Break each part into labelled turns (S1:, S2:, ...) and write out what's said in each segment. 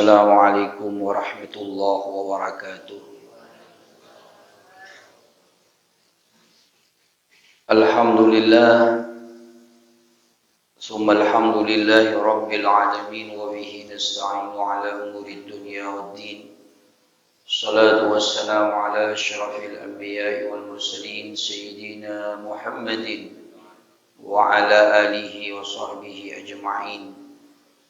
S1: Assalamualaikum warahmatullahi wabarakatuh. Alhamdulillah, summa alhamdulillahi rabbil alamin wa bihi nasta'inu ala umuri dunya waddin. Salatu wassalamu ala asyrafil anbiya'i wal mursalin sayyidina Muhammadin wa ala alihi wa sahbihi ajma'in.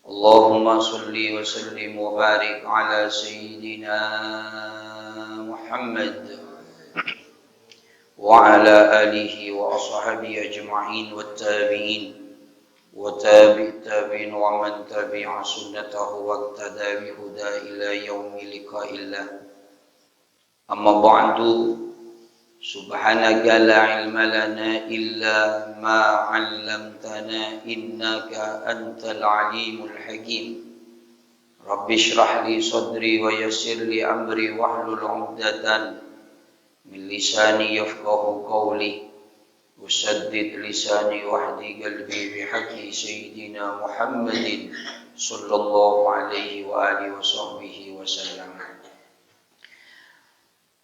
S1: Allahumma salli wa sallim wa barik ala sayyidina Muhammad wa ala alihi wa ashabihi ajma'in wa tabi'in wa tabi'in wa man tabi'a sunnatahu wa iqtada bi huda ila yaumi liqa'illah. Amma ba'du, subhanaka la ilma lana illa ma 'allamtana innaka antal alimul hakim. Rabbi shrah li sadri wa yassir li amri wahlul 'uqdatan min lisani yafqahu qawli wasaddid lisani wahdi qalbi bihaqqi sayyidina Muhammadin sallallahu alaihi wa alihi wa sahbihi wasallam.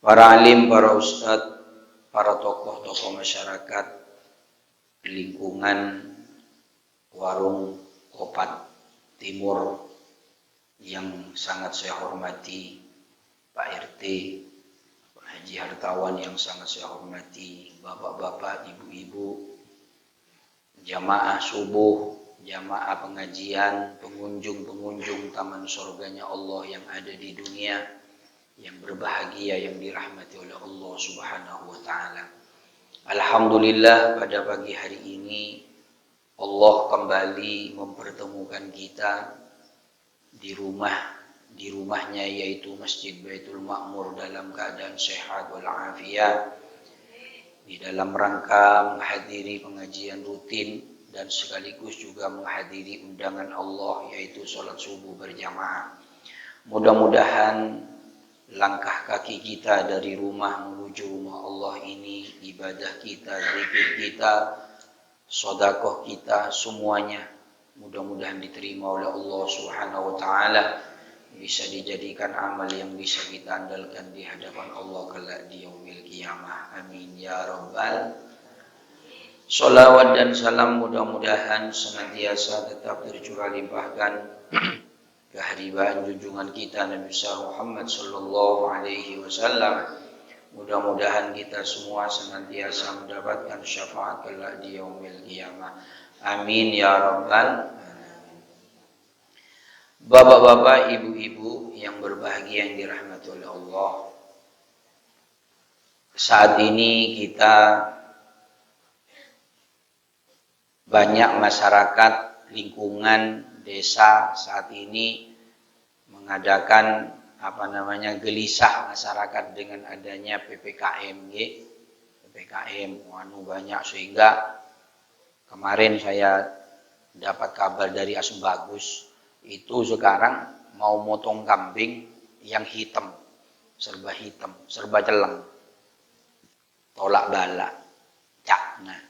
S1: Para alim, para ustadz, para tokoh-tokoh masyarakat lingkungan Warung Kopat Timur yang sangat saya hormati, Pak RT, Pak Haji Hartawan yang sangat saya hormati, bapak-bapak, ibu-ibu, jamaah subuh, jamaah pengajian, pengunjung-pengunjung taman surganya Allah yang ada di dunia, yang berbahagia, yang dirahmati oleh Allah Subhanahu wa ta'ala. Alhamdulillah, pada pagi hari ini Allah kembali mempertemukan kita di rumahnya, yaitu Masjid Baitul Ma'mur, dalam keadaan sehat walafiat, di dalam rangka menghadiri pengajian rutin dan sekaligus juga menghadiri undangan Allah, yaitu sholat subuh berjamaah. Mudah-mudahan langkah kaki kita dari rumah menuju rumah Allah ini, ibadah kita, zikir kita, sedekah kita, semuanya mudah-mudahan diterima oleh Allah Subhanahu wa ta'ala, bisa dijadikan amal yang bisa kita andalkan di hadapan Allah kelak di yaumil qiyamah. Amin ya rabbal. Sholawat dan salam mudah-mudahan senantiasa tetap tercurah limpahkan keharibaan junjungan kita Nabi Muhammad sallallahu alaihi wasallam. Mudah-mudahan kita semua senantiasa mendapatkan syafaat kelak di yaumil qiyamah. Amin ya rabbal. Bapak-bapak, ibu-ibu yang berbahagia, yang dirahmati oleh Allah, saat ini kita banyak masyarakat lingkungan desa saat ini mengadakan gelisah masyarakat dengan adanya PPKM, banyak, sehingga kemarin saya dapat kabar dari Asem Bagus, itu sekarang mau motong kambing yang hitam, serba celeng, tolak bala, cak. Nah,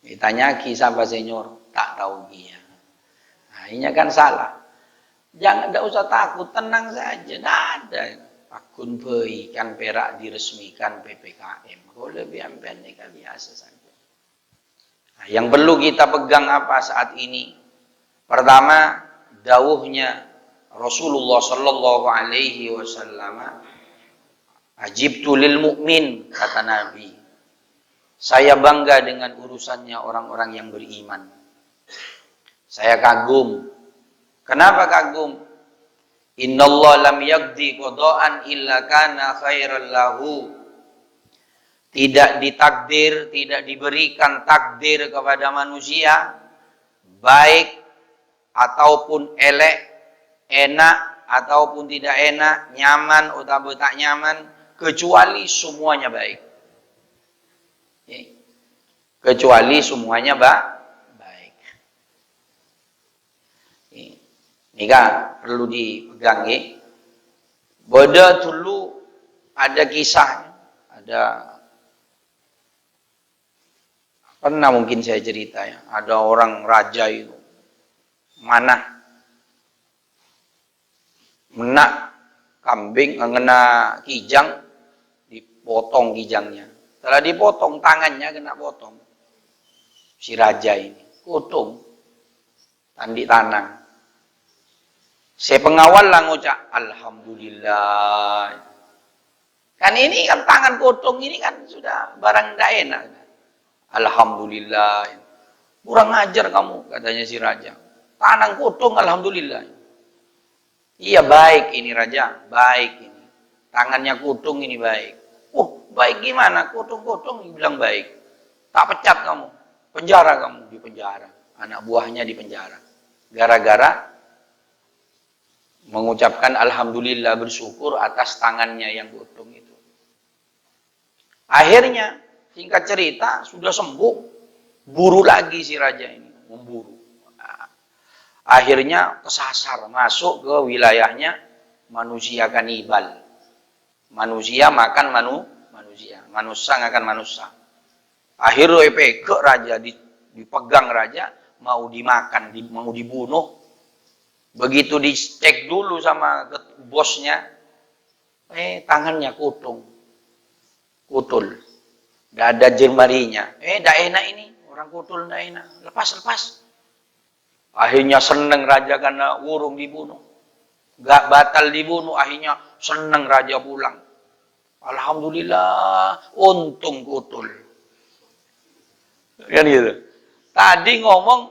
S1: ditanya kisah Pak Senyor, tak tahu dia. Nah, ini kan salah. Jangan, tidak usah takut, tenang saja, tidak ada. Akun ikan perak diresmikan PPKM, kalau lebih pendek biasa saja. Nah, yang perlu kita pegang apa saat ini? Pertama, dawuhnya Rasulullah sallallahu alaihi wasallam, ajibtu lil mu'min, kata Nabi, saya bangga dengan urusannya orang-orang yang beriman. Saya kagum. Kenapa kagum? Innallaha lam yaqdi qada'an illa kana khairan lahu. Tidak ditakdir, tidak diberikan takdir kepada manusia, baik ataupun elek, enak ataupun tidak enak, nyaman atau tak nyaman, kecuali semuanya baik. Kecuali semuanya baik. Ini kan perlu dipegang. Bodoh dulu ada kisahnya, ada pernah mungkin saya cerita ya, ada orang raja itu mana Menak kambing, ngena kijang, dipotong kijangnya. Setelah dipotong, tangannya kena potong. Si raja ini, kutung, tandi tanang. Si pengawal lah ngucap, Alhamdulillah. Kan ini kan tangan kutung ini kan sudah barang tidak enak. Alhamdulillah. Kurang ajar kamu, katanya si raja. Tangan kutung, Alhamdulillah. Iya baik ini raja, baik ini. Tangannya kutung ini baik. Baik gimana? Kutung-kutung bilang baik. Tak pecat kamu. Penjara kamu, di penjara. Anak buahnya di penjara. Gara-gara mengucapkan Alhamdulillah, bersyukur atas tangannya yang kutung itu. Akhirnya, singkat cerita, sudah sembuh. Buru lagi si raja ini. Memburu. Akhirnya kesasar, masuk ke wilayahnya manusia kanibal. Manusia makan manusia. Manusia makan manusia. Akhirnya ke raja, dipegang raja, mau dimakan, mau dibunuh. Begitu dicek dulu sama bosnya, tangannya kutul. Nggak ada jemarinya. Nggak enak ini, orang kutul nggak enak. Lepas. Akhirnya seneng raja karena urung dibunuh. Nggak batal dibunuh, akhirnya seneng raja pulang. Alhamdulillah, untung kutul. Kan gitu. Tadi ngomong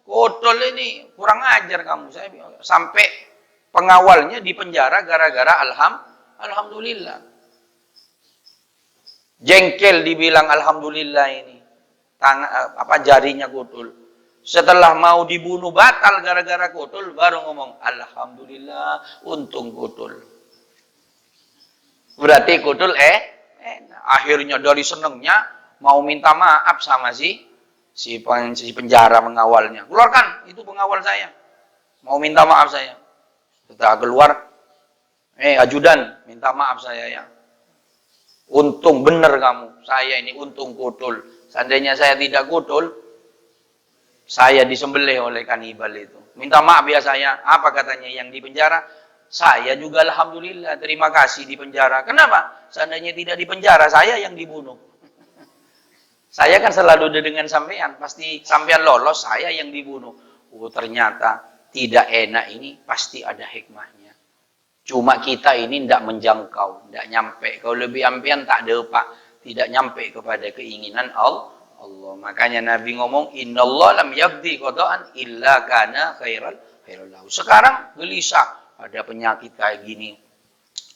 S1: kutul ini kurang ajar kamu. Saya sampai pengawalnya di penjara gara-gara alhamdulillah. Jengkel dibilang alhamdulillah ini. Jarinya kutul. Setelah mau dibunuh batal gara-gara kutul, baru ngomong alhamdulillah, untung kutul. Berarti kutul akhirnya dari senengnya mau minta maaf sama si penjara mengawalnya. Keluarkan, itu pengawal saya. Mau minta maaf saya. Setelah keluar, ajudan, minta maaf saya ya. Untung bener kamu, saya ini untung kutul. Seandainya saya tidak kutul, saya disembelih oleh kanibal itu. Minta maaf ya saya. Apa katanya yang di penjara? Saya juga alhamdulillah, terima kasih di penjara. Kenapa? Seandainya tidak di penjara, saya yang dibunuh. Saya kan selalu dengan sampean, pasti sampean lolos, saya yang dibunuh. Ternyata tidak enak ini pasti ada hikmahnya. Cuma kita ini tidak menjangkau, tidak nyampe. Kalau lebih ampian tak ada pak, tidak nyampe kepada keinginan Allah. Makanya Nabi ngomong, Innallah lam yaqdi qada'an illa kana khairal lahu. Sekarang gelisah, ada penyakit kayak gini,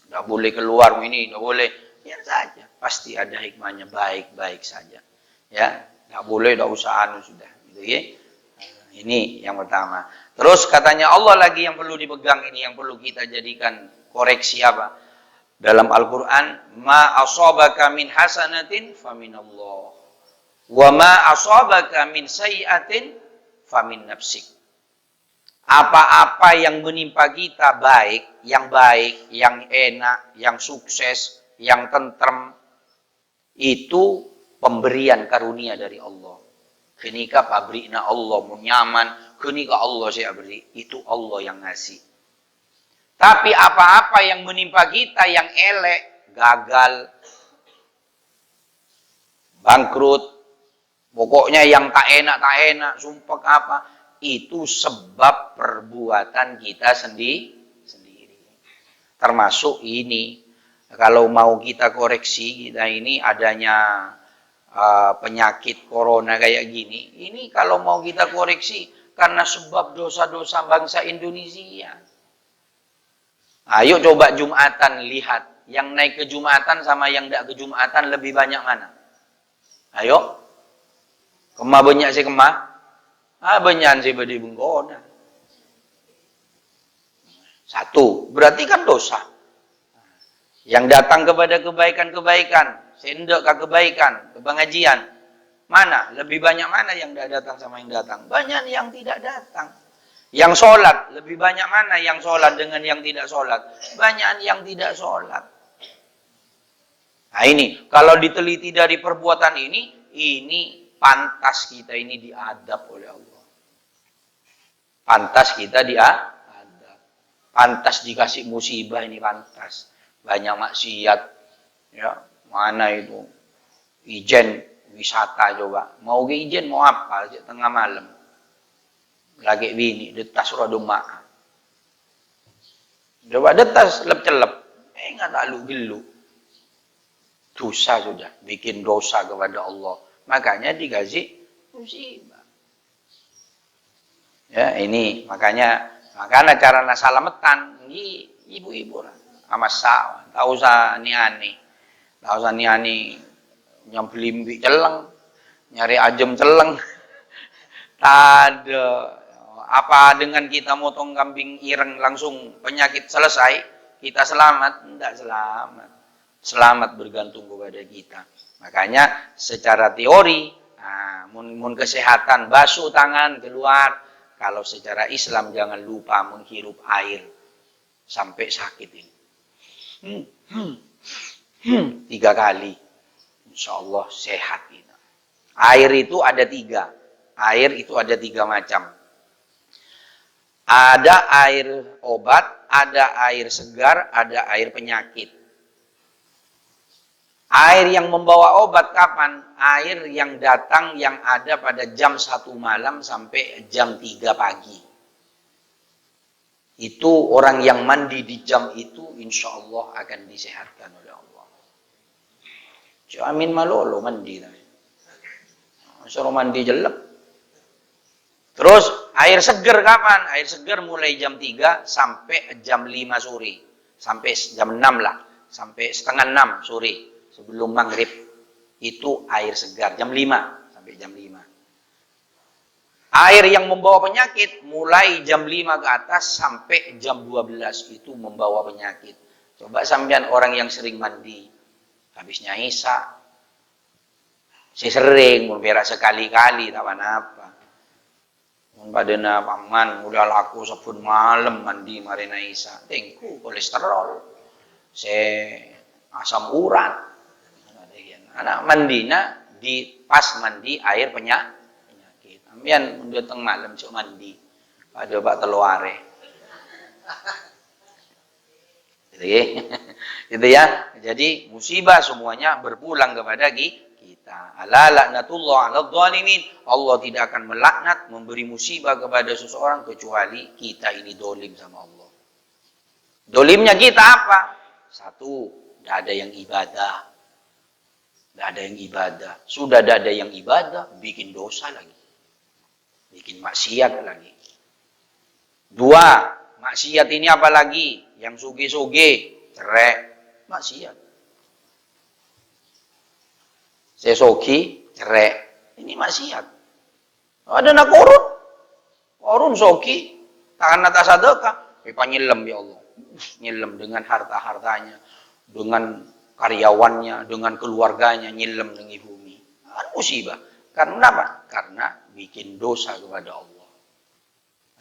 S1: tidak boleh keluar ini, tidak boleh. Biar saja, pasti ada hikmahnya, baik-baik saja. Ya, nggak boleh, nggak usah sudah, gitu ya. Ini yang pertama. Terus katanya Allah lagi yang perlu dipegang ini, yang perlu kita jadikan koreksi apa? Dalam Al-Quran, ma asabaka min hasanatin faminallah, wa ma asabaka min sayyi'atin famin nafsik. Apa-apa yang menimpa kita baik, yang enak, yang sukses, yang tentrem, itu pemberian karunia dari Allah. Kenika pabrikna Allah mau nyaman, kenika Allah saya beri, itu Allah yang ngasih. Tapi apa-apa yang menimpa kita yang elek, gagal, bangkrut, pokoknya yang tak enak, sumpah apa, itu sebab perbuatan kita sendiri. Termasuk ini, kalau mau kita koreksi, kita ini adanya penyakit corona kayak gini, ini kalau mau kita koreksi karena sebab dosa-dosa bangsa Indonesia. Ayo coba Jumatan lihat, yang naik ke Jumatan sama yang tidak ke Jumatan lebih banyak mana? Ayo, kemah banyak sih kemah, banyak sih badi bengkona. Satu, berarti kan dosa. Yang datang kepada kebaikan-kebaikan, sendok ke kebaikan, ke pengajian. Mana? Lebih banyak mana yang tidak datang sama yang datang? Banyak yang tidak datang. Yang sholat, lebih banyak mana yang sholat dengan yang tidak sholat? Banyak yang tidak sholat. Nah ini, kalau diteliti dari perbuatan ini pantas kita ini diadab oleh Allah. Pantas kita diadab. Pantas dikasih musibah ini, pantas. Banyak maksiat. Ya, mana itu? Ijen wisata coba. Mau ke ijen mau apa? Tengah malam. Lagi bini, detas rodo mak. Coba detas celep-celep. Nggak lalu gelu. Dosa sudah. Bikin dosa kepada Allah. Makanya dikasih musibah. Ya, ini makanya cara salametan ini ibu-ibu lah. Amasa, tahu usah niani. Tahu usah niani nyambelimbi celeng, nyari ajem celeng. Ada apa dengan kita motong kambing ireng langsung penyakit selesai, kita selamat? Tidak selamat. Selamat bergantung kepada kita. Makanya secara teori, mun kesehatan basuh tangan keluar. Kalau secara Islam jangan lupa menghirup air sampai sakit ini. 3 kali. Insya Allah sehat kita. Air itu ada 3. Air itu ada 3 macam. Ada air obat, ada air segar, ada air penyakit. Air yang membawa obat kapan? Air yang datang yang ada pada jam 1 malam sampai jam 3 pagi. Itu orang yang mandi di jam itu insya Allah akan disehatkan oleh Allah. Amin malolo mandi. Suruh mandi jelek. Terus air seger kapan? Air seger mulai jam 3 sampai jam 5 sore. Sampai jam 6 lah. Sampai setengah 6 sore. Sebelum maghrib. Itu air segar. Jam 5 sampai jam 5. Air yang membawa penyakit mulai jam 5 ke atas sampai jam 12 itu membawa penyakit. Coba sampean orang yang sering mandi. Habisnya Isya. Saya sering berak sekali-kali tak apa. Padahal paman udah laku sabun malam mandi marina Isya. Tengku kolesterol. Saya asam urat. Anak mandina di pas mandi air penyakit. Ambian datang malam cuk mandi. Pada bak teluare. Gitu ya. Jadi musibah semuanya berpulang kepada kita. Ala laknatullah 'alal zalimin. Allah tidak akan melaknat memberi musibah kepada seseorang kecuali kita ini dolim sama Allah. Dolimnya kita apa? 1, tidak ada yang ibadah. Tidak ada yang ibadah. Sudah tidak ada yang ibadah, bikin dosa lagi. Bikin maksiat lagi. 2, maksiat ini apa lagi? Yang suge-suge, cerai, maksiat. Sesogi, cerai, ini maksiat. Ada nak korun sogi, tangan atas sedekah, pipa nyilem ya Allah. Nyilem dengan harta-hartanya, dengan karyawannya, dengan keluarganya, nyilem dengan bumi. Kan musibah. Karena apa? Karena bikin dosa kepada Allah.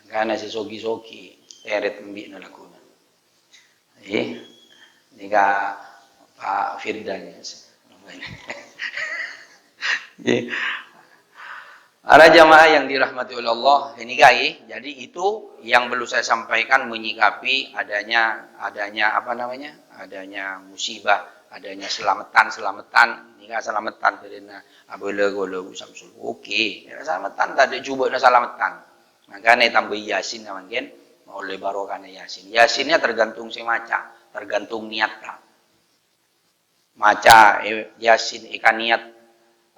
S1: Karena si sogi-sogi, teret mbik nalakuna. Jika Pak Firdan ya. Para jamaah yang dirahmati oleh Allah, ini guys, jadi itu yang perlu saya sampaikan menyikapi adanya musibah, adanya selamatan, ini kan selamatan karena abole golo samsul. Oke, selamatan tadi coba selamatan. Makanya tambah Yasin mungkin mau le barokahnya Yasin. Yasinnya tergantung si maca, tergantung niatnya. Maca Yasin ikan niat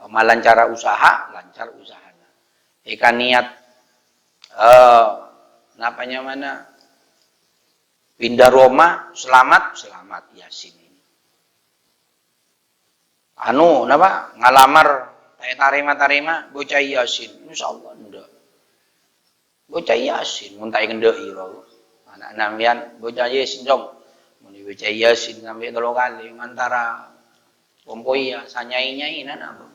S1: melancar usaha, lancar usahanya. Ikan niat pindah Roma, selamat Yasin ini. Ngalamar tarima bocah Yasin, insyaallah ndak. Bocah Yasin mun tak ngendeki anak nampian bocah Yasin dong. Mun bocah Yasin sampai 3 kali antara pompoia sanyai-nyai apa.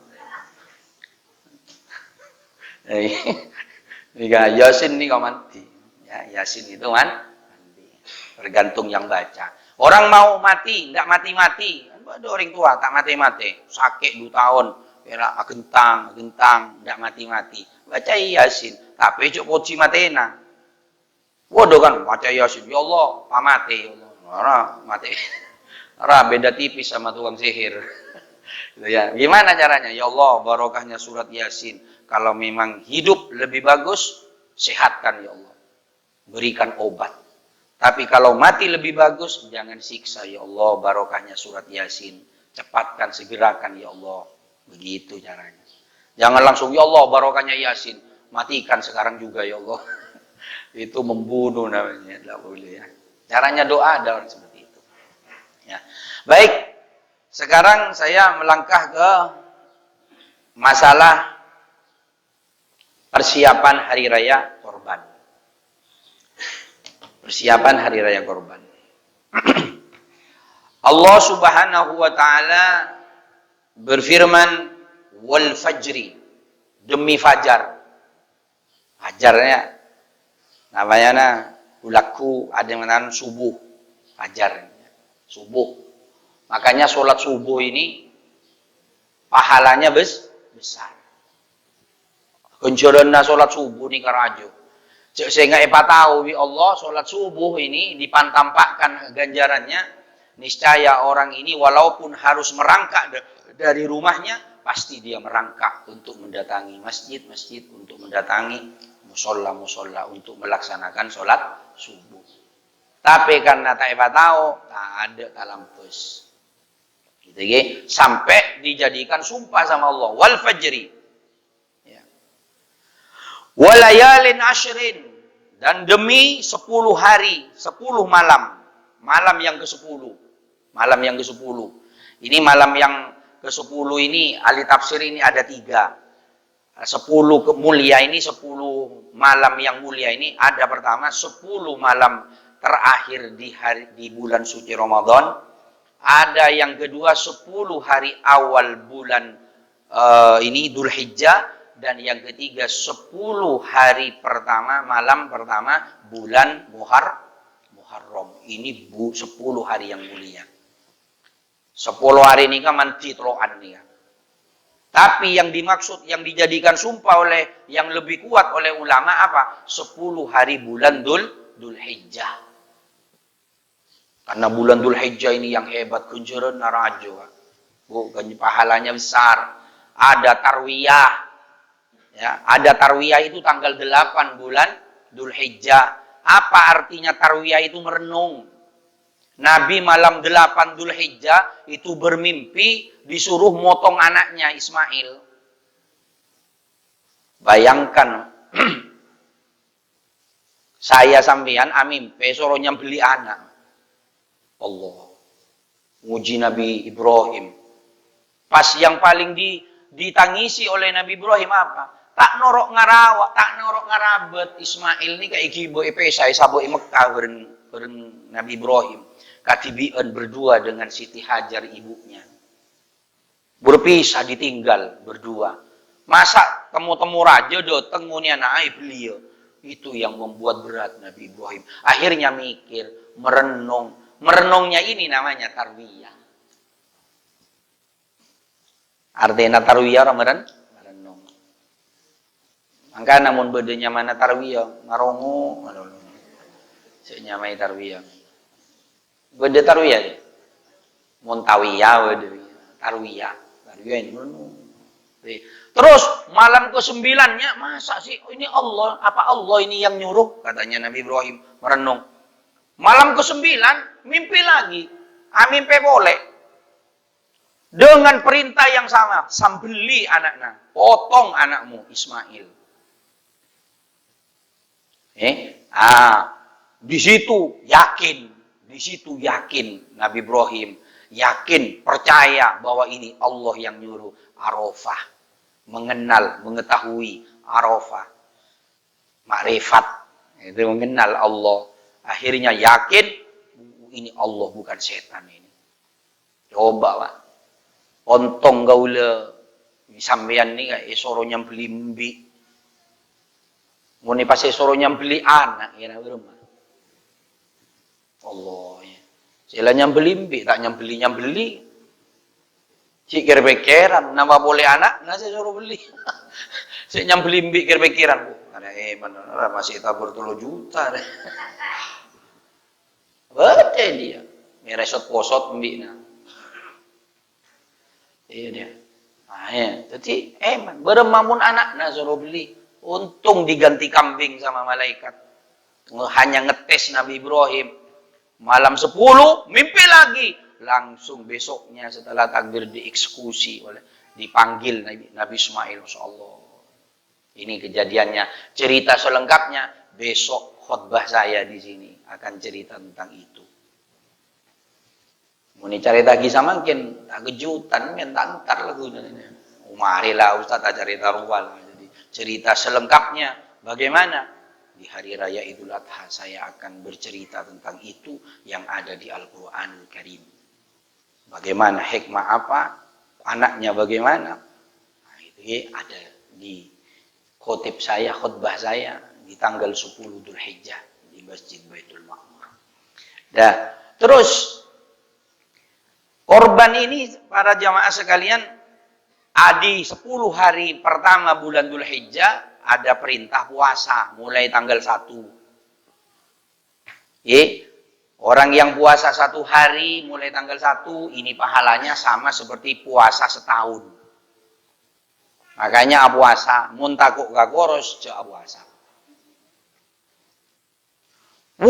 S1: Yasin ini kau mati. Ya, Yasin itu mati. Tergantung yang baca. Orang mau mati, tidak mati-mati. Ada orang tua tak mati-mati. Sakit 2 tahun. Gentang, tidak mati-mati. Baca Yasin. Tapi cuk poci matena. Waduh kan, baca Yasin, ya Allah, pamate, ya Allah. Ora, mati. Ora, beda tipis sama tukang sihir. Gitu ya. Gimana caranya? Ya Allah, barokahnya surat Yasin. Kalau memang hidup lebih bagus, sehatkan ya Allah. Berikan obat. Tapi kalau mati lebih bagus, jangan siksa ya Allah, barokahnya surat Yasin. Cepatkan, segerakan ya Allah. Begitu caranya. Jangan langsung, ya Allah, barokahnya Yasin. Matikan sekarang juga ya Allah. Itu membunuh namanya. Tidak boleh ya. Caranya doa ada orang seperti itu. Ya. Baik, sekarang saya melangkah ke masalah persiapan hari raya Korban. Persiapan hari raya Korban. Allah Subhanahu wa taala berfirman, wal fajri, demi fajar. Fajarnya namanya ulaku, ada yang mengatakan subuh, fajar, subuh. Makanya sholat subuh ini pahalanya besar. Kunjurna sholat subuh ni karajo. Sehingga epa tahu bi Allah sholat subuh ini dipantampakkan ganjarannya. Niscaya orang ini walaupun harus merangkak dari rumahnya, pasti dia merangkak untuk mendatangi masjid-masjid, untuk mendatangi musola-musola untuk melaksanakan sholat subuh. Tapi karena tak tahu, tak ada talampus. Gitu ya. Sampai dijadikan sumpah sama Allah. Wal fajri. Ya. Walayalin ashrin. Dan demi 10 hari, 10 malam. Malam yang ke-10. Malam yang ke-10. Ini malam yang ke-10 ini, ahli tafsir ini ada 3. 10 mulia ini, 10 malam yang mulia ini, ada pertama 10 malam terakhir di bulan suci Ramadan, ada yang kedua 10 hari awal bulan ini Dzul Hijjah, dan yang ketiga 10 hari pertama, malam pertama bulan Muharram. Ini 10 hari yang mulia. 10 hari ini kan mantitloan nih ya. Tapi yang dimaksud, yang dijadikan sumpah oleh, yang lebih kuat oleh ulama apa? 10 hari bulan Dzul Hijjah. Karena bulan Dzul Hijjah ini yang hebat, kunjuran narajo. Bukan pahalanya besar. Ada tarwiyah. Ya, ada tarwiyah itu tanggal 8 bulan Dzul Hijjah. Apa artinya tarwiyah itu? Merenung. Nabi malam 8 Dzul Hijjah itu bermimpi disuruh motong anaknya Ismail. Bayangkan, saya sampean amimpe suruh nyembeli anak. Allah, muji Nabi Ibrahim. Pas yang paling ditangisi oleh Nabi Ibrahim apa? Tak norok ngarawak, tak norok ngarabet Ismail ini kayak gibo epesai sabo Mekah beren Nabi Ibrahim. Katibian berdua dengan Siti Hajar ibunya. Berpisah, ditinggal berdua. Masa temu-temu raja datang nguni anak beliau. Itu yang membuat berat Nabi Ibrahim. Akhirnya mikir, merenung. Merenungnya ini namanya tarwiyah. Artinya tarwiyah orang merenung. Maka namun bedanya mana tarwiyah, ngarongo, saya nyamai tarwiyah. Beda tarwiyah ya. Muntawiyah beda. Tarwiyah. Tarwiyah ini merenung. Terus malam ke-9-nya, masa sih ini Allah, apa Allah ini yang nyuruh? Katanya Nabi Ibrahim merenung. Malam ke-9 mimpi lagi. Mimpi boleh. Dengan perintah yang sama, sambeli anaknya, potong anakmu Ismail. Di situ yakin Nabi Ibrahim, yakin, percaya bahwa ini Allah yang nyuruh. Arafah, mengenal, mengetahui Arafah, makrifat, itu mengenal Allah. Akhirnya yakin ini Allah bukan setan ini. Coba Pak, ontong gaula sampeyan ini kayak soro nyambeli mbi. Muni pas soro nyambeli anak ya rumah. Allah ya. Sila nyambeli mbi, tak nyambeli. Pikir-pikiran, nama boleh anak, nasi suruh beli. Saya nyambeli mbi pikir-pikiran. ada masih tabur 3 juta deh. Betul dia. Meresot posot mbikna. Iya dia. Nah, ya. Jadi beremamun anaknya suruh beli. Untung diganti kambing sama malaikat. Hanya ngetes Nabi Ibrahim. Malam 10 mimpi lagi. Langsung besoknya setelah takbir dieksekusi dipanggil Nabi Ismail. Masya Allah. Ini kejadiannya. Cerita selengkapnya besok khutbah saya di sini akan cerita tentang itu. Mau cerita kisah makin tak kejutan, mentantar lagu ini. Marilah Ustaz cerita ruwal. Jadi cerita selengkapnya bagaimana di hari raya Idul Adha saya akan bercerita tentang itu yang ada di Al-Qur'anul Karim. Bagaimana hikmah apa, anaknya bagaimana. Nah, itu ada di khotib saya, khutbah saya di tanggal 10 Dzulhijjah di Masjid Baitul Ma'mur. Dah, terus korban ini para jamaah sekalian, di 10 hari pertama bulan Dzulhijjah ada perintah puasa mulai tanggal 1. Orang yang puasa 1 hari mulai tanggal 1 ini pahalanya sama seperti puasa setahun. Makanya puasa muntakuk gakoros ja puasa.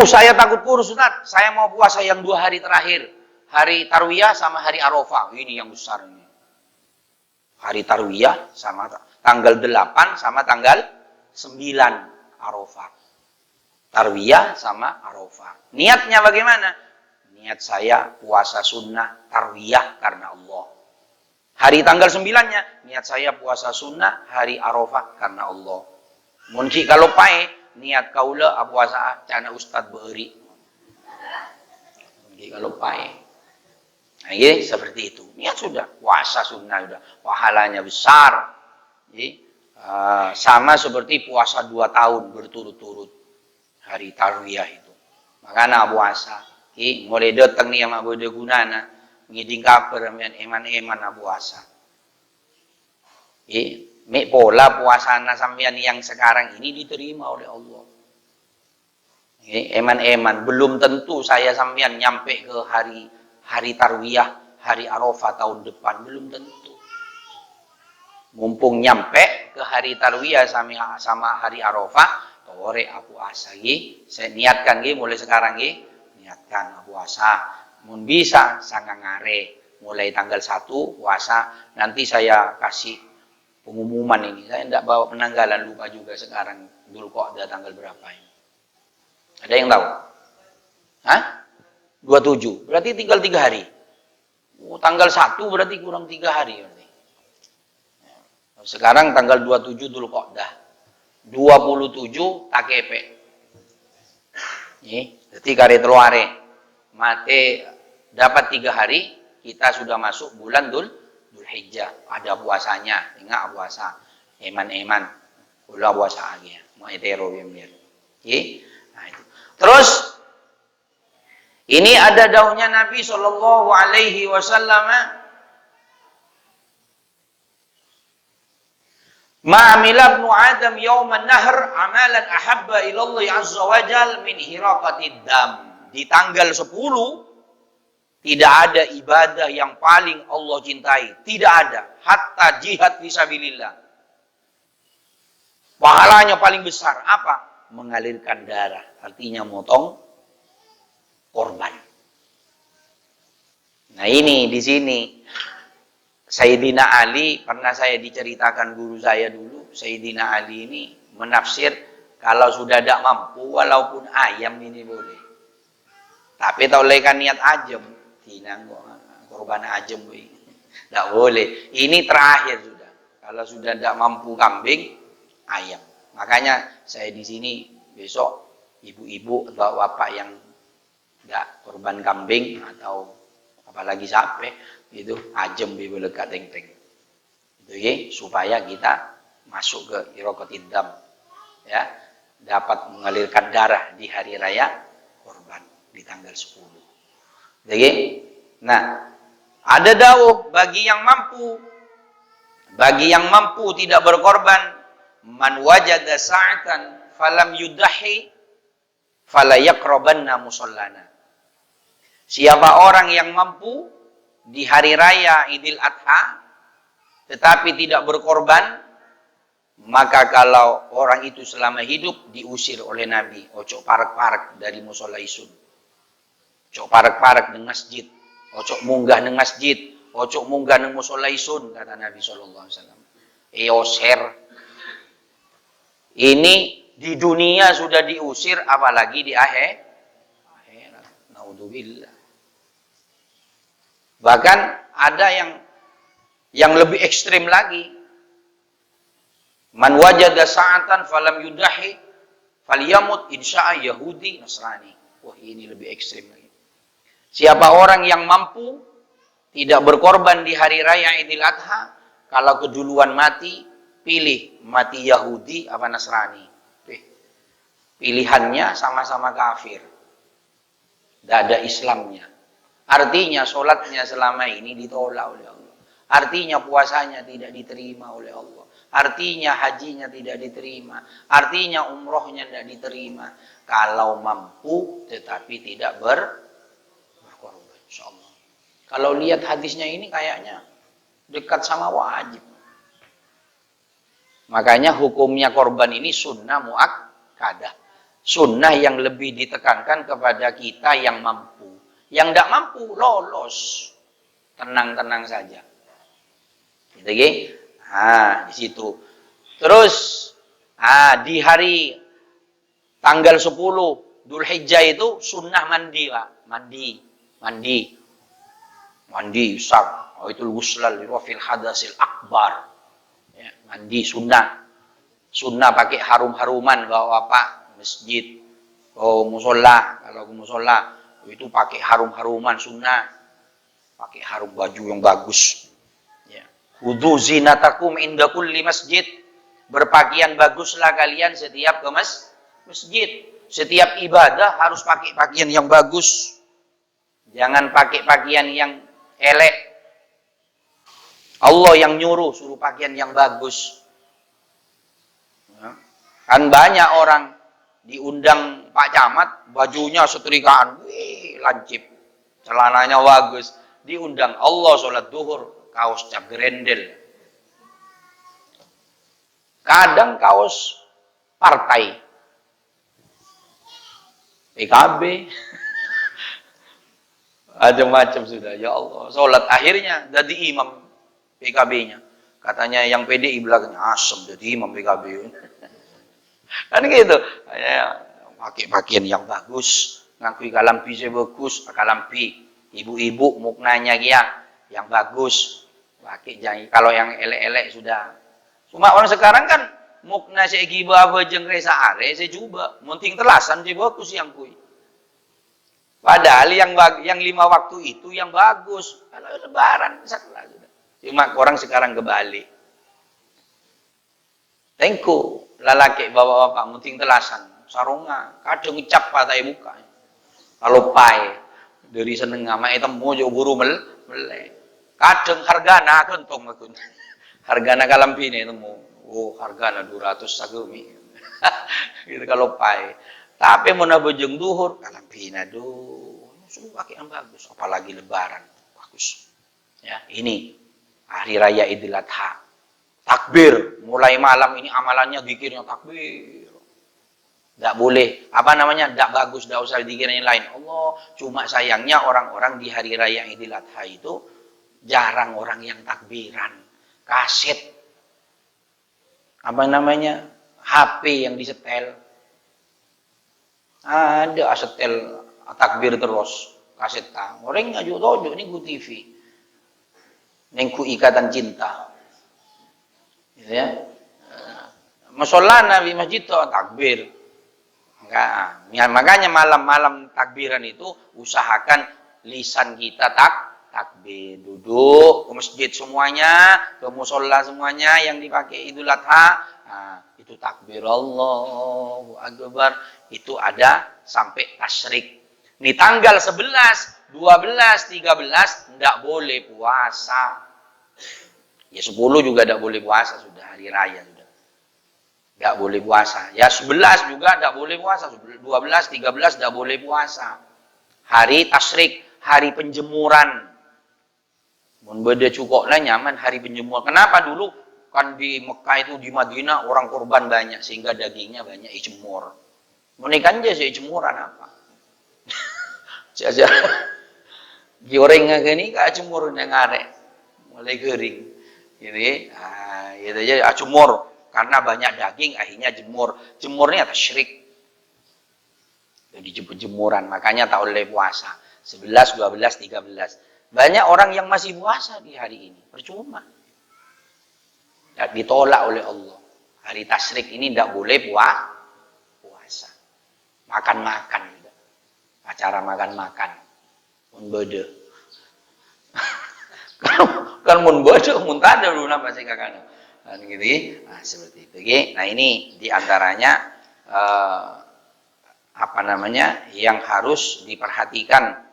S1: Saya takut kurus Ustaz, saya mau puasa yang 2 hari terakhir. Hari Tarwiyah sama hari Arafah. Ini yang besar ini. Hari Tarwiyah sama tanggal 8 sama tanggal 9 Arafah. Tarwiyah sama Arafah. Niatnya bagaimana? Niat saya puasa sunnah Tarwiyah karena Allah. Hari tanggal 9-nya niat saya puasa sunnah hari Arafah karena Allah. Mungkin kalau pae niat kaula puasa cana Ustad beuri. Mungkin kalau pae. Nah, seperti itu. Niat sudah puasa sunnah sudah pahalanya besar. Sama seperti puasa 2 tahun berturut-turut hari Tarwiyah itu. Makanya puasa. Mulai datang nih sama bude gunana ngiding kabar eman-eman puasa. Mek pola puasana sampean yang sekarang ini diterima oleh Allah. Eman-eman belum tentu saya sampean nyampe ke hari Tarwiyah, hari Arafah tahun depan belum tentu. Mumpung nyampe ke hari Tarwiyah sama hari Arafah, tore puasa saya niatkan mulai sekarang niatkan puasa. Mun bisa sangang ngare mulai tanggal 1 puasa. Nanti saya kasih pengumuman ini. Saya tidak bawa penanggalan, lupa juga sekarang Dzulqa'dah tanggal berapa ini. Ada yang tahu? Hah? 27. Berarti tinggal 3 hari. Tanggal 1 berarti kurang 3 hari. Berarti. Sekarang tanggal 27 Dzulqa'dah. 27 takepe. Jadi kare teluare. Mate dapat 3 hari, kita sudah masuk bulan Dzulhijjah. Ada puasanya. Ingat puasa. Eman-eman. Ulah puasa lagi. Mau etero biar. Nah, itu. Terus ini ada dauhnya Nabi Shallallahu Alaihi Wasallam. Ma'amila ibnu Adam yawman nahr amalan ahabba ilallah azza wa jal min hiraqatid dam. Di tanggal 10 tidak ada ibadah yang paling Allah cintai. Tidak ada. Hatta jihad fisabilillah. Pahalanya paling besar apa? Mengalirkan darah. Artinya motong korban. Nah ini di sini Sayyidina Ali pernah saya diceritakan guru saya dulu. Sayyidina Ali ini menafsir kalau sudah tidak mampu walaupun ayam ini boleh. Tapi tak bolehkan niat ajem. Tinang korban ajem. Tidak boleh. Ini terakhir sudah. Kalau sudah tidak mampu kambing, ayam. Makanya saya di sini besok ibu-ibu atau bapak yang tidak korban kambing atau apalagi sapi itu ajem bibul lekat teng-teng. Itu supaya kita masuk ke iraqatid dam. Ya, dapat mengalirkan darah di hari raya korban di tanggal 10. Jadi, nah, ada dawuh bagi yang mampu tidak berkorban man wajada sa'atan falam yudahi fala yaqrabanna musallana. Siapa orang yang mampu di hari raya Idul Adha tetapi tidak berkorban, maka kalau orang itu selama hidup diusir oleh Nabi, ojo parak-parak dari musala isun. Ojo parak-parak nang masjid, ojo munggah nang masjid, ojo munggah nang musala isun, kata Nabi sallallahu alaihi wasallam. Eoser. Ini di dunia sudah diusir, apalagi di akhirat. Naudzubillah. Bahkan ada yang lebih ekstrim lagi. Man wajada sa'atan falam yudahi falyamut insya'a Yahudi Nasrani. Wah, ini lebih ekstrim lagi. Siapa orang yang mampu tidak berkorban di hari raya Idul Adha, kalau keduluan mati, pilih mati Yahudi apa Nasrani. Pilihannya sama-sama kafir. Tidak ada Islamnya. Artinya sholatnya selama ini ditolak oleh Allah. Artinya puasanya tidak diterima oleh Allah. Artinya hajinya tidak diterima. Artinya umrohnya tidak diterima. Kalau mampu tetapi tidak berkorban. InsyaAllah. Kalau lihat hadisnya ini kayaknya dekat sama wajib. Makanya hukumnya korban ini sunnah muakkadah. Sunnah yang lebih ditekankan kepada kita yang mampu. Yang tidak mampu lolos. Tenang-tenang saja. Gitu ya. Di situ. Terus di hari tanggal 10 Dzulhijjah itu sunnah mandi, Pak. Mandi sak. Itu ghusl li rafil hadasil akbar. Ya, mandi sunnah. Sunnah pakai harum-haruman bawa Pak masjid. Musola, kalau ke musola itu pakai harum-haruman sunnah. Pakai harum baju yang bagus. Wudu zinatakum inda kulli masjid. Berpakaian baguslah kalian setiap ke masjid. Setiap ibadah harus pakai pakaian yang bagus. Jangan pakai pakaian yang elek. Allah yang nyuruh suruh pakaian yang bagus. Kan banyak orang diundang Pak Camat, bajunya setrikaan, lancip. Celananya bagus. Diundang Allah sholat duhur. Kaos cap gerendel. Kadang kaos partai. PKB. Macam-macam sudah. Ya Allah. Sholat akhirnya jadi imam PKB-nya. Katanya yang PDI belakangnya asem jadi imam PKB. Kan gitu. Pakai pakaian yang bagus. Ngakui kalampi saya bagus. Kalampi. Ibu-ibu muknanya yang bagus. Pakai jangan kalau yang elek-elek sudah. Cuma orang sekarang kan mukna saya giba bajeng resa are saya coba munting telasan saya bagus yang kui. Padahal yang 5 waktu itu yang bagus. Kalau lebaran salah sudah. Cuma orang sekarang kebalik. Tengku lalaki bapak-bapak munting telasan sarunga kadang ngecap patai muka. Kalau pai dari seneng ama itu mau jauh buru melek. Kadang hargana kentong aku. Hargana kalampi ini temu. Hargana 200 sagumi. Gitu kalau pai. Tapi mau nabojeng duhur kalampi na suruh pakai yang bagus, apalagi lebaran. Bagus. Ya, ini hari raya Idul Adha. Takbir, mulai malam ini amalannya zikirnya takbir. Tidak boleh, tidak bagus, tidak usah dikira yang lain. Allah, cuma sayangnya orang-orang di hari raya Idul Adha itu jarang orang yang takbiran. Kaset. HP yang disetel. Ada setel takbir terus. Kaset tang. Orang ngaju tojo ini ku TV. Nengku ikatan cinta. Gitu ya. Musola Nabi masjid itu takbir. Enggak. Makanya malam-malam takbiran itu usahakan lisan kita takbir, duduk ke masjid semuanya, ke musola semuanya yang dipakai Idul Adha, itu takbir Allahu Akbar, itu ada sampai tasyrik. Ini tanggal 11, 12, 13 tidak boleh puasa. Ya 10 juga tidak boleh puasa sudah hari raya sudah. nggak boleh puasa. Ya 11 juga nggak boleh puasa, 12, 13 nggak boleh puasa. Hari tasyrik, hari penjemuran. Mun beda cukup lah nyaman hari penjemuran. Kenapa dulu kan di Mekah itu di Madinah orang kurban banyak sehingga dagingnya banyak dijemur. Menikah aja sih jemuran apa? Jaja goreng gini kak jemur yang arek mulai kering. Ini, itu aja jemur karena banyak daging akhirnya jemur. Jemurnya tasyrik. Jadi jemuran, makanya tak boleh puasa. 11, 12, 13. Banyak orang yang masih puasa di hari ini, percuma. Dan ditolak oleh Allah. Hari tasyrik ini tidak boleh puasa. Makan-makan. Acara makan-makan. Mun bede. Kan mun bede, mun tada dulu nama sih kakak. Kan gitu. Nah, seperti itu. Nah, ini diantaranya yang harus diperhatikan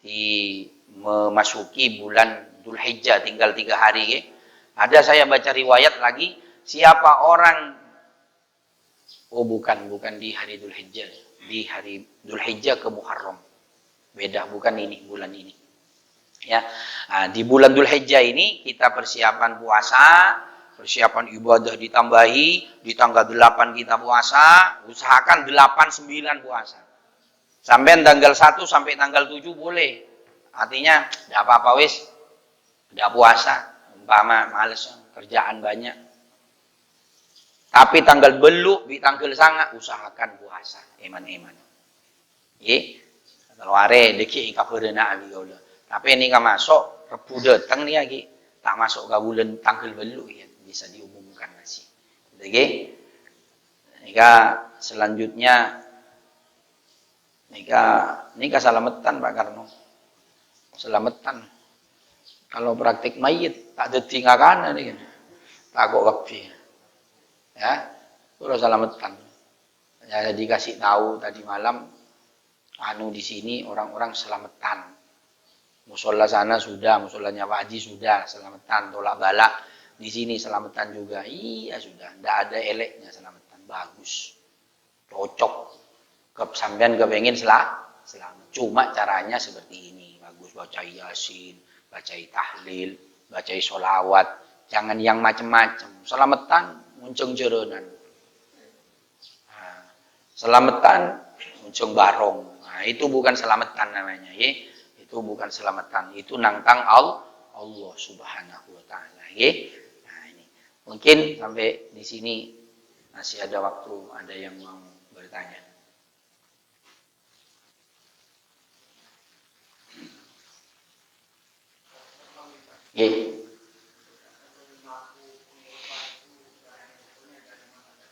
S1: di memasuki bulan Dzulhijjah tinggal 3 hari. Ada saya baca riwayat lagi, siapa orang bukan di hari Dzulhijjah, di hari Dzulhijjah ke Muharram. Beda, bukan ini bulan ini. Ya. Nah, di bulan Dzulhijjah ini kita persiapan puasa, persiapan ibadah ditambahi, di tanggal 8 kita puasa, usahakan 8 9 puasa. Sampai tanggal 1 sampai tanggal 7 boleh. Artinya enggak apa-apa wis. Enggak puasa, umpama males kerjaan banyak. Tapi tanggal belu di tanggal sangat usahakan puasa, eman-eman. Nggih. Kalau are deki kabeurena abi Allah. Tapi ini kan masuk Rebu datang nih lagi. Tak masuk ke bulan tanggal belu ya, bisa diumumkan masih. Oke. Nika selanjutnya nika selamatan Pak Karno. Selamatan. Kalau praktik mayit tak ada tinggakan nih kan. Takut kabeh. Ya, terus selamatan. Ya dikasih tahu tadi malam di sini orang-orang selamatan. Musola sana sudah, musolanya Pak Haji sudah selamatan, tolak balak di sini selamatan juga. Iya sudah, tidak ada eleknya selamatan, bagus, cocok. Sampean kepengen selamat. Cuma caranya seperti ini, bagus baca yasin, baca tahlil, baca sholawat, jangan yang macam-macam. Selamatan muncung jeronan, selamatan muncung barong. Nah, itu bukan selamatan namanya, ya. Itu bukan selamatan, itu nantang Allah Subhanahu wa taala, nggih. Nah, ini. Mungkin sampai di sini masih ada waktu, ada yang mau bertanya. Nggih.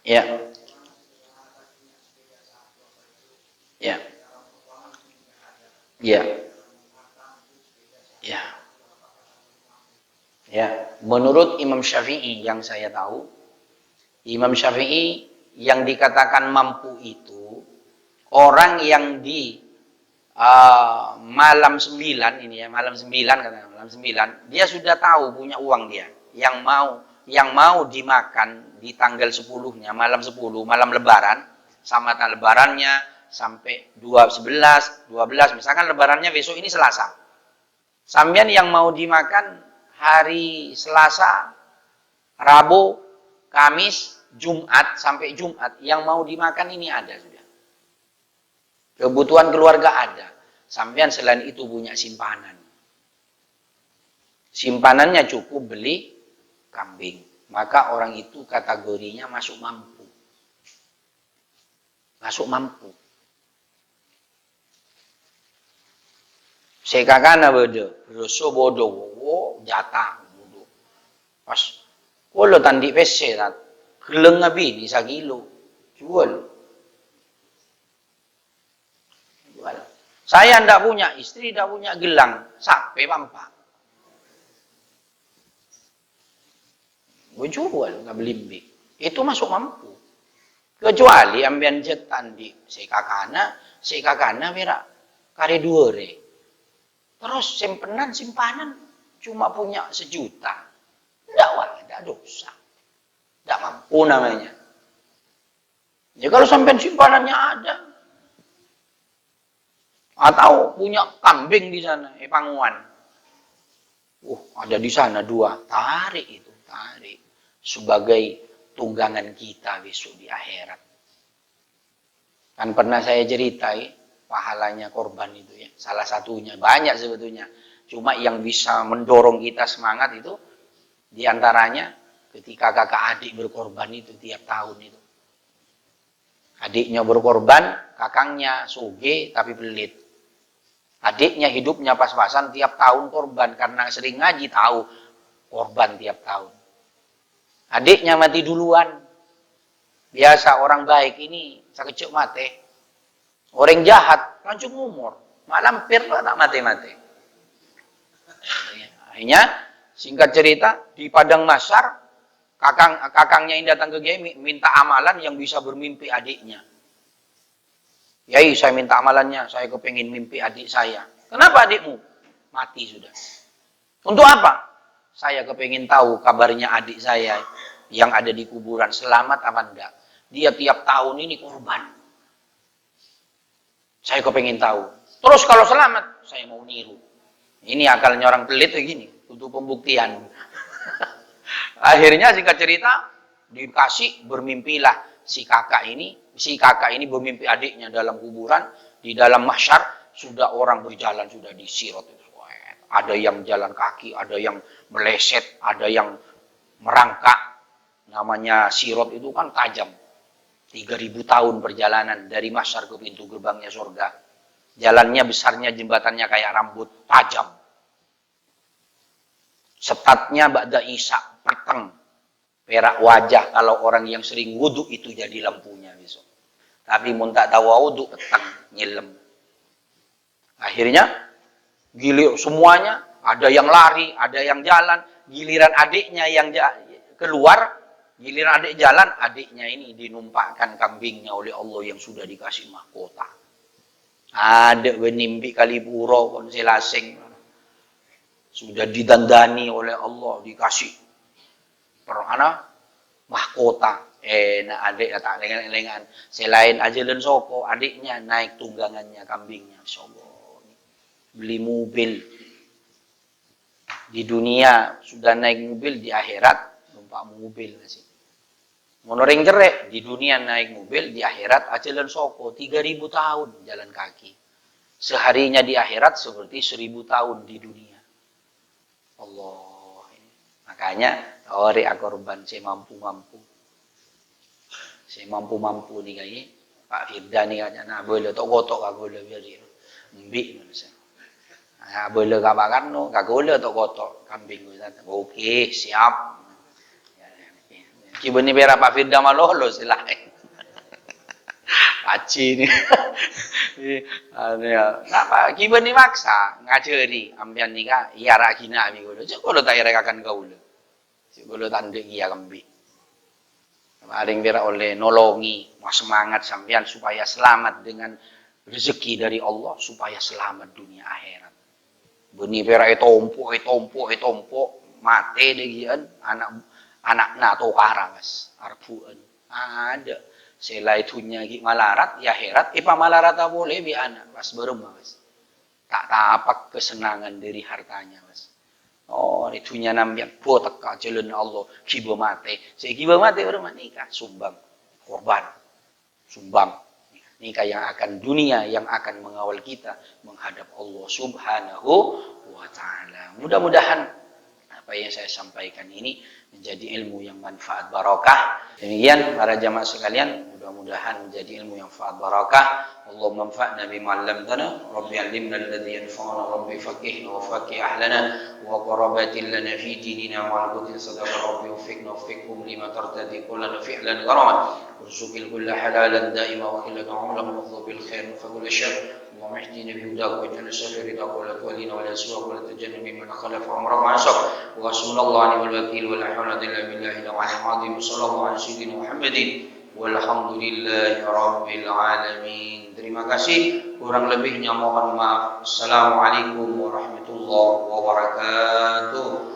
S1: Ya. Ya. Ya. Ya. Ya, menurut Imam Syafi'i yang saya tahu, Imam Syafi'i yang dikatakan mampu itu orang yang di malam 9 ini ya, malam 9 katakan malam 9, dia sudah tahu punya uang dia yang mau dimakan di tanggal 10-nya, malam 10, malam lebaran, sama tanggal lebarannya sampai 11, 12, misalkan lebarannya besok ini Selasa. Sampean yang mau dimakan hari Selasa, Rabu, Kamis, Jumat sampai Jumat yang mau dimakan ini ada sudah. Kebutuhan keluarga ada. Sampean selain itu punya simpanan. Simpanannya cukup beli kambing. Maka orang itu kategorinya masuk mampu. Masuk mampu. Sekakana beda, reso bodoh, jatah bodoh. Pas, kalau tandi pese, geleng abi ni 1 kilo, jual. Saya ndak punya istri, ndak punya gelang, sampai pampak. Gue jual, nggak beli. Itu masuk mampu. Kecuali ambian jetan di sekakana berak kare 2 re. Terus simpanan cuma punya 1 juta. Enggak dosa. Enggak mampu namanya. Ya kalau sampai simpanannya ada, atau punya kambing di sana, Panguan. Ada di sana 2, tarik itu, tarik sebagai tunggangan kita besok di akhirat. Kan pernah saya ceritai pahalanya korban itu ya, salah satunya, banyak sebetulnya. Cuma yang bisa mendorong kita semangat itu diantaranya ketika kakak adik berkorban itu tiap tahun itu. Adiknya berkorban, kakangnya suge tapi pelit. Adiknya hidupnya pas-pasan, tiap tahun korban karena sering ngaji tahu korban tiap tahun. Adiknya mati duluan. Biasa orang baik ini sakit mati. Orang jahat langsung umur. Malampir lah tak mati-mati. Akhirnya singkat cerita di padang mahsyar kakangnya yang datang ke Kiai minta amalan yang bisa bermimpi adiknya. Yai, saya minta amalannya, saya kepingin mimpi adik saya. Kenapa adikmu? Mati sudah. Untuk apa? Saya kepingin tahu kabarnya adik saya yang ada di kuburan, selamat apa enggak. Dia tiap tahun ini korban. Saya kepingin tahu. Terus kalau selamat, saya mau niru. Ini akalnya orang pelit begini, untuk pembuktian. Akhirnya singkat cerita, dikasih bermimpilah si kakak ini bermimpi adiknya dalam kuburan, di dalam mahsyar sudah orang berjalan sudah disirot. Ada yang jalan kaki, ada yang meleset, ada yang merangkak. Namanya sirot itu kan tajam. 3000 tahun perjalanan dari mahsyar ke pintu gerbangnya surga. Jalannya besarnya, jembatannya kayak rambut, tajam. Setatnya ba'da isya, peteng. Perak wajah, kalau orang yang sering wudhu itu jadi lampunya besok. Tapi mau tak tahu wudhu, peteng, nyilem. Akhirnya, gilir semuanya, ada yang lari, ada yang jalan. Giliran adiknya yang keluar, giliran adik jalan, adiknya ini dinumpakkan kambingnya oleh Allah yang sudah dikasih mahkota. Ada benimpi kalipuro, konselasing. Sudah didandani oleh Allah, dikasih mahkota. Nah adik tak lengan-lengan. Selain aja dan soko, adiknya naik tunggangannya kambingnya. Insyaallah. Beli mobil. Di dunia sudah naik mobil, di akhirat numpak mobil sih. Monoring jerek, di dunia naik mobil, di akhirat aja dan soko. 3000 tahun jalan kaki. Seharinya di akhirat seperti 1000 tahun di dunia. Allah. Makanya ori korban saya mampu-mampu. Saya mampu-mampu nih kayaknya. Pak Firdan nih katanya, nah boleh tok kotok kak boleh biar dia. Mbik manusia. Nah boleh kak makan no, kak boleh tok kotok kambing gue. Oke, siap. Kibeni pera Pak Firdan malah lo silain. Aci nih. Napa kibeni maksa ngajari ambian nikah iya rakina abi gue. Cuk lo tak irekakan kau lo. Kalau tanding iya kembali. Kemarin kira oleh nolongi, mau semangat sampean supaya selamat dengan rezeki dari Allah, supaya selamat dunia akhirat. Beni pera tompo, mate degian anak nato karangas, arpuan. Ada. Sela itunya ki malarat, ya akhirat, malarat boleh bi anak, pas berumah mas. Tak tapak kesenangan dari hartanya mas. Oh, itunya namanya botak jalan Allah kiba mate. Saya kiba mate orang nikah sumbang korban. Sumbang. Nikah yang akan dunia yang akan mengawal kita menghadap Allah Subhanahu wa taala. Mudah-mudahan apa yang saya sampaikan ini menjadi ilmu yang manfaat barakah. Demikian para jamaah sekalian, mudah-mudahan menjadi ilmu yang manfaat barakah. Allahumma anfa'na bima 'allamtana, rabbi 'allimna alladhi yanfa'una, rabbi faqihna wa faqih ahlana wa qarabatin lana fi dinina ma'al qutin sadaqa rabbi waffiqhum lima tartadi kullana fi'lan gharaman warzuqil kulla halalan da'ima wa khillan 'umlan wa bil khair fa kullu syarr اللهم اهدنا بهداك واجعلنا سفر رضاك ولا تولينا ولا سواك ولا تجنب ممن خلف عمرك وعصاك وحسبنا الله ونعم الوكيل ولا حول الا بالله العلي العظيم وصلى الله على سيدنا محمد walhamdulillahi rabbil alamin. Terima kasih, kurang lebihnya mohon maaf. Assalamualaikum warahmatullahi wabarakatuh.